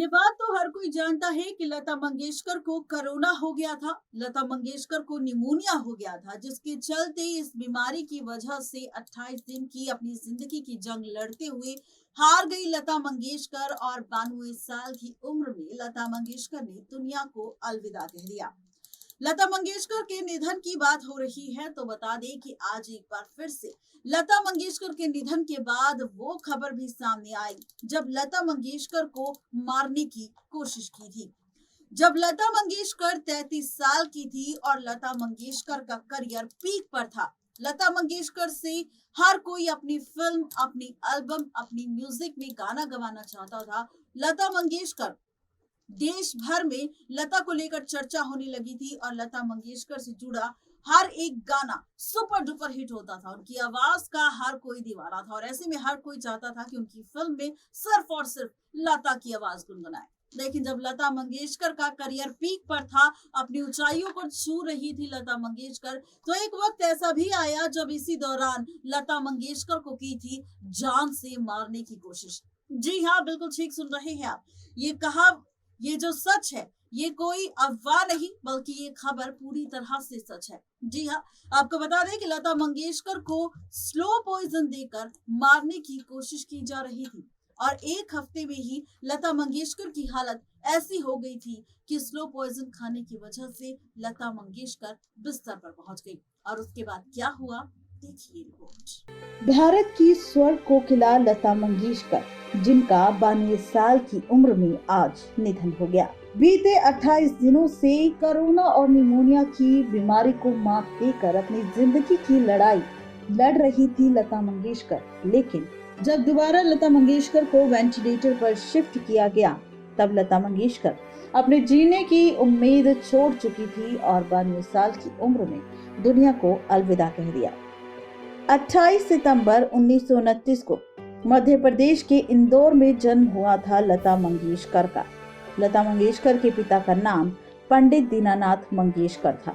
ये बात तो हर कोई जानता है कि लता मंगेशकर को कोरोना हो गया था। लता मंगेशकर को निमोनिया हो गया था, जिसके चलते इस बीमारी की वजह से 28 दिन की अपनी जिंदगी की जंग लड़ते हुए हार गई लता मंगेशकर और 92 साल की उम्र में लता मंगेशकर ने दुनिया को अलविदा कह दिया। लता मंगेशकर के निधन की बात हो रही है तो बता दें कि आज एक बार फिर से लता मंगेशकर के निधन के बाद वो खबर भी सामने आई जब लता मंगेशकर को मारने की कोशिश की थी। जब लता मंगेशकर 33 साल की थी और लता मंगेशकर का करियर पीक पर था। लता मंगेशकर से हर कोई अपनी फिल्म, अपनी एल्बम, अपनी म्यूजिक में गाना गवाना चाहता था। लता मंगेशकर देश भर में लता को लेकर चर्चा होने लगी थी और लता मंगेशकर से जुड़ा हर एक गाना सुपर डुपर हिट होता था। उनकी आवाज का हर कोई दीवाना था और ऐसे में हर कोई चाहता था कि उनकी फिल्म में सिर्फ और सिर्फ लता की आवाज गुनगुनाए। लेकिन जब लता मंगेशकर का करियर पीक पर था, अपनी ऊंचाइयों पर छू रही थी लता मंगेशकर, तो एक वक्त ऐसा भी आया जब इसी दौरान लता मंगेशकर को की थी जान से मारने की कोशिश। जी हाँ, बिल्कुल ठीक सुन रहे हैं आप। ये जो सच है, ये कोई अफवाह नहीं बल्कि ये खबर पूरी तरह से सच है। जी हाँ, आपको बता दें कि लता मंगेशकर को स्लो पॉइजन देकर मारने की कोशिश की जा रही थी और एक हफ्ते में ही लता मंगेशकर की हालत ऐसी हो गई थी कि स्लो पॉइजन खाने की वजह से लता मंगेशकर बिस्तर पर पहुंच गई। और उसके बाद क्या हुआ, देखिए रिपोर्ट। भारत की स्वर कोकिला लता मंगेशकर, जिनका 92 साल की उम्र में आज निधन हो गया। बीते 28 दिनों से कोरोना और निमोनिया की बीमारी को मात देकर अपनी जिंदगी की लड़ाई लड़ रही थी लता मंगेशकर। लेकिन जब दोबारा लता मंगेशकर को वेंटिलेटर पर शिफ्ट किया गया, तब लता मंगेशकर अपने जीने की उम्मीद छोड़ चुकी थी और 92 साल की उम्र में दुनिया को अलविदा कह दिया। 28 सितंबर 1929 को मध्य प्रदेश के इंदौर में जन्म हुआ था लता मंगेशकर का। लता मंगेशकर के पिता का नाम पंडित दीनानाथ मंगेशकर था।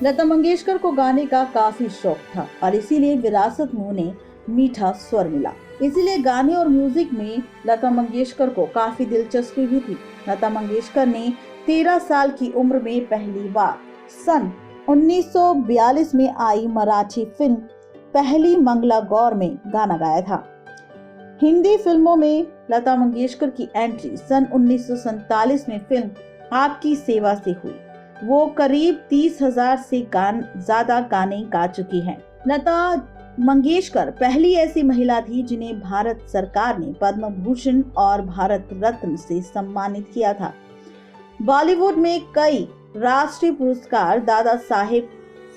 लता मंगेशकर को गाने का काफी शौक था और इसीलिए विरासत में उन्हें मीठा स्वर मिला। इसीलिए गाने और म्यूजिक में लता मंगेशकर को काफी दिलचस्पी भी थी। लता मंगेशकर ने 13 साल की उम्र में पहली बार सन 1942 में आई मराठी फिल्म पहली मंगला गौर में गाना गाया था। हिंदी फिल्मों में लता मंगेशकर की एंट्री सन 1947 में फिल्म आपकी सेवा से हुई। वो करीब 30,000 से ज्यादा गाने गा चुकी हैं। लता मंगेशकर पहली ऐसी महिला थी जिन्हें भारत सरकार ने पद्म भूषण और भारत रत्न से सम्मानित किया था। बॉलीवुड में कई राष्ट्रीय पुरस्कार, दादा साहेब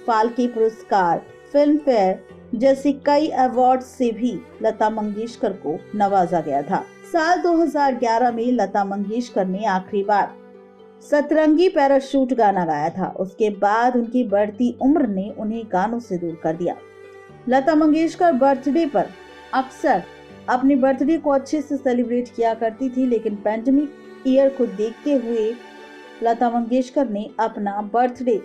फाल्के पुरस्कार, फिल्म फेयर जैसे कई अवार्ड से भी लता मंगेशकर को नवाजा गया था। साल 2011 में लता मंगेशकर ने आखिरी बार सतरंगी पैराशूट गाना गाया था। उसके बाद उनकी बढ़ती उम्र ने उन्हें गानों से दूर कर दिया। लता मंगेशकर बर्थडे पर अक्सर अपने बर्थडे को अच्छे से सेलिब्रेट किया करती थी, लेकिन पैंडेमिक ईयर को देखते हुए लता मंगेशकर ने अपना बर्थडे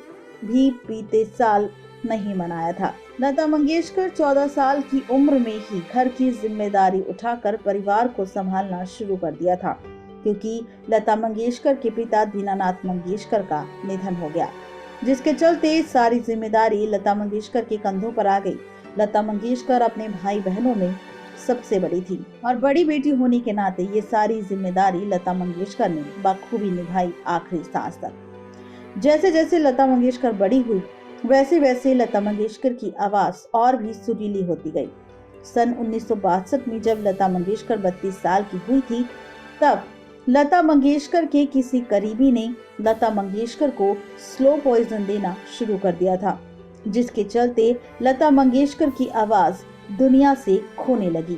भी बीते साल नहीं मनाया था। लता मंगेशकर 14 साल की उम्र में ही घर की जिम्मेदारी उठाकर परिवार को संभालना शुरू कर दिया था, क्योंकि लता मंगेशकर के पिता दीनानाथ मंगेशकर का निधन हो गया, जिसके चलते सारी जिम्मेदारी लता मंगेशकर के कंधों पर आ गई। लता मंगेशकर अपने भाई बहनों में सबसे बड़ी थी और बड़ी बेटी होने के नाते ये सारी जिम्मेदारी लता मंगेशकर ने बखूबी निभाई आखिरी सांस तक। जैसे जैसे लता मंगेशकर बड़ी हुई, वैसे वैसे लता मंगेशकर की आवाज और भी सुरीली होती गई। सन 1962 में जब लता मंगेशकर 32 साल की हुई थी, तब लता मंगेशकर के किसी करीबी ने लता मंगेशकर को स्लो पॉइजन देना शुरू कर दिया था, जिसके चलते लता मंगेशकर की आवाज दुनिया से खोने लगी।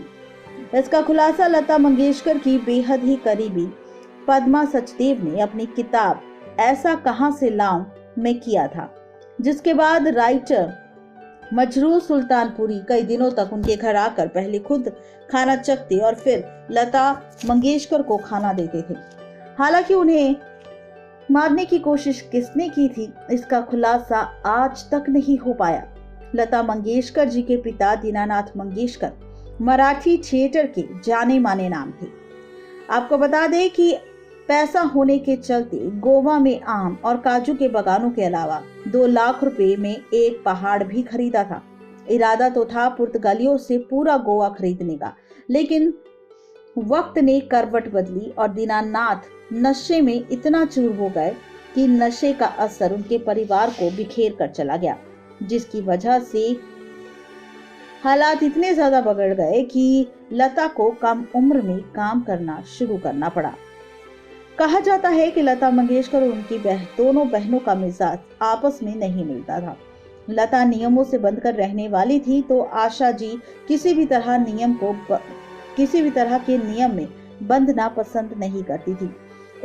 इसका खुलासा लता मंगेशकर की बेहद ही करीबी पद्मा सचदेव ने अपनी किताब ऐसा कहां से लाऊं में किया था, जिसके बाद राइटर मजरूर सुल्तानपुरी कई दिनों तक उनके घर आकर पहले खुद खाना चखते और फिर लता मंगेशकर को खाना देते थे। हालांकि उन्हें मारने की कोशिश किसने की थी, इसका खुलासा आज तक नहीं हो पाया। लता मंगेशकर जी के पिता दीनानाथ मंगेशकर मराठी थिएटर के जाने माने नाम थे। आपको बता दें कि पैसा होने के चलते गोवा में आम और काजू के बागानों के अलावा 2 लाख रुपए में एक पहाड़ भी खरीदा था। इरादा तो था पुर्तगालियों से पूरा गोवा खरीदने का, लेकिन वक्त ने करवट बदली और दीनानाथ नशे में इतना चूर हो गए कि नशे का असर उनके परिवार को बिखेर कर चला गया, जिसकी वजह से हालात इतने ज्यादा बिगड़ गए कि लता को कम उम्र में काम करना शुरू करना पड़ा। कहा जाता है कि लता मंगेशकर और उनकी दोनों बहनों का मिजाज आपस में नहीं मिलता था। लता नियमों से बंधकर रहने वाली थी तो आशा जी किसी भी तरह के नियम में बंधना पसंद नहीं करती थी।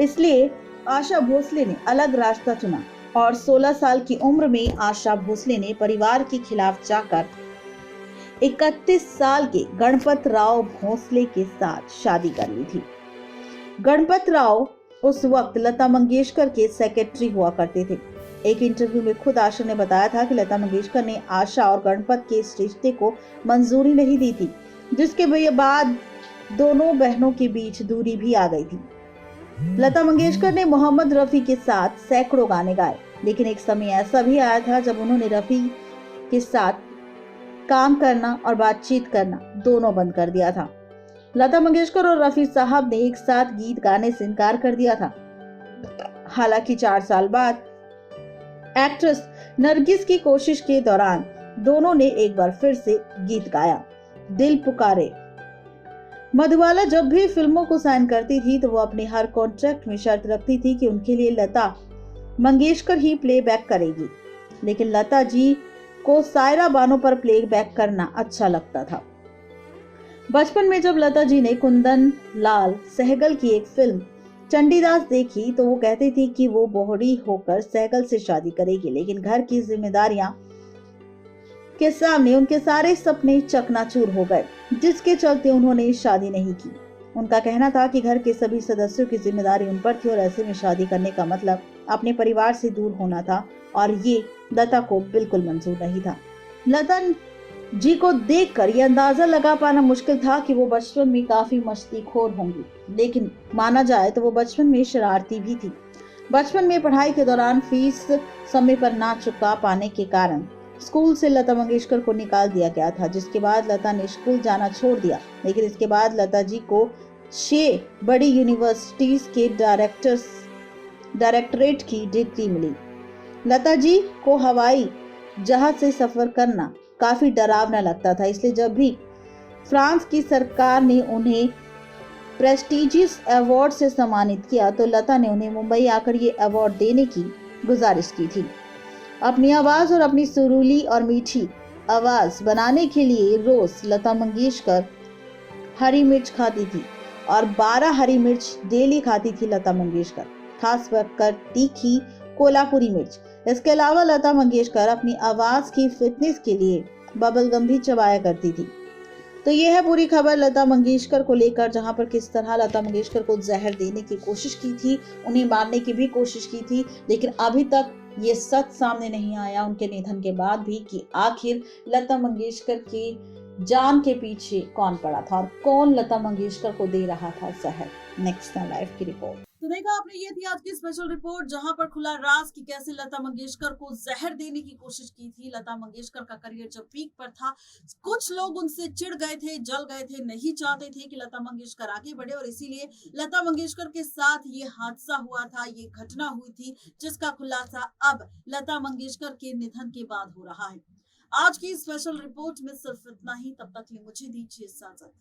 इसलिए आशा भोसले ने अलग रास्ता चुना और 16 साल की उम्र में आशा भोसले ने परिवार के खिलाफ जाकर 31 साल के गणपत राव भोसले के साथ शादी कर ली थी। गणपत राव उस वक्त लता मंगेशकर के सेक्रेटरी हुआ करते थे। एक इंटरव्यू में खुद आशा ने बताया था कि लता मंगेशकर ने आशा और गणपत के इस रिश्ते को मंजूरी नहीं दी थी, जिसके बाद दोनों बहनों के बीच दूरी भी आ गई थी। लता मंगेशकर ने मोहम्मद रफी के साथ सैकड़ों गाने गाए, लेकिन एक समय ऐसा भी आया था जब उन्होंने रफी के साथ काम करना और बातचीत करना दोनों बंद कर दिया था। लता मंगेशकर और रफी साहब ने एक साथ गीत गाने से इनकार कर दिया था। हालांकि 4 साल बाद एक्ट्रेस नरगिस की कोशिश के दौरान दोनों ने एक बार फिर से गीत गाया, दिल पुकारे। मधुबाला जब भी फिल्मों को साइन करती थी तो वो अपने हर कॉन्ट्रैक्ट में शर्त रखती थी कि उनके लिए लता मंगेशकर ही प्लेबैक करेगी, लेकिन लता जी को सायरा बानो पर प्लेबैक करना अच्छा लगता था। बचपन में जब लता जी ने कुंदन लाल सहगल की एक फिल्म चंडीदास देखी तो वो कहती थी कि वो बोहड़ी होकर सहगल से शादी करेगी, लेकिन घर की जिम्मेदारियां के सामने उनके सारे सपने चकनाचूर हो गए, जिसके चलते उन्होंने शादी नहीं की। उनका कहना था कि घर के सभी सदस्यों की जिम्मेदारी उन पर थी और ऐसे में शादी करने का मतलब अपने परिवार से दूर होना था और ये लता को बिल्कुल मंजूर नहीं था। लता जी को देखकर यह अंदाजा लगा पाना मुश्किल था कि वो बचपन में काफी मस्तीखोर होंगी, लेकिन माना जाए तो वो बचपन में शरारती भी थी। बचपन में पढ़ाई के दौरान फीस समय पर ना चुका पाने के कारण स्कूल से लता मंगेशकर को निकाल दिया गया था, जिसके बाद लता ने स्कूल जाना छोड़ दिया। लेकिन इसके बाद लता जी को 6 बड़ी यूनिवर्सिटीज के डायरेक्टरेट की डिग्री मिली। लता जी को हवाई जहाज से सफर करना काफी डरावना लगता था, इसलिए जब भी फ्रांस की सरकार ने उन्हें प्रेस्टिजियस अवार्ड से सम्मानित किया तो लता ने उन्हें मुंबई आकर ये अवार्ड देने की गुजारिश की थी। अपनी आवाज और अपनी सुरीली और मीठी आवाज बनाने के लिए रोज लता मंगेशकर हरी मिर्च खाती थी और 12 हरी मिर्च डेली खाती थी लता मंगेशकर, खास कर तीखी कोल्हापुरी मिर्च। इसके अलावा लता मंगेशकर अपनी आवाज की फिटनेस के लिए बबल गम भी चबाया करती थी। तो ये है पूरी खबर लता मंगेशकर को लेकर, जहां पर किस तरह लता मंगेशकर को जहर देने की कोशिश की थी, उन्हें मारने की भी कोशिश की थी, लेकिन अभी तक ये सच सामने नहीं आया उनके निधन के बाद भी कि आखिर लता मंगेशकर की जान के पीछे कौन पड़ा था और कौन लता मंगेशकर को दे रहा था जहर। नेक्स्ट लाइव की रिपोर्ट। तो देखा आपने, ये थी आज की स्पेशल रिपोर्ट जहां पर खुला राज कि कैसे लता मंगेशकर को जहर देने की कोशिश की थी। लता मंगेशकर का करियर जब पीक पर था, कुछ लोग उनसे चिढ़ गए थे, जल गए थे, नहीं चाहते थे कि लता मंगेशकर आगे बढ़े और इसीलिए लता मंगेशकर के साथ ये हादसा हुआ था, ये घटना हुई थी, जिसका खुलासा अब लता मंगेशकर के निधन के बाद हो रहा है। आज की स्पेशल रिपोर्ट में सिर्फ इतना ही। तब तक के लिए मुझे दीजिए इजाजत।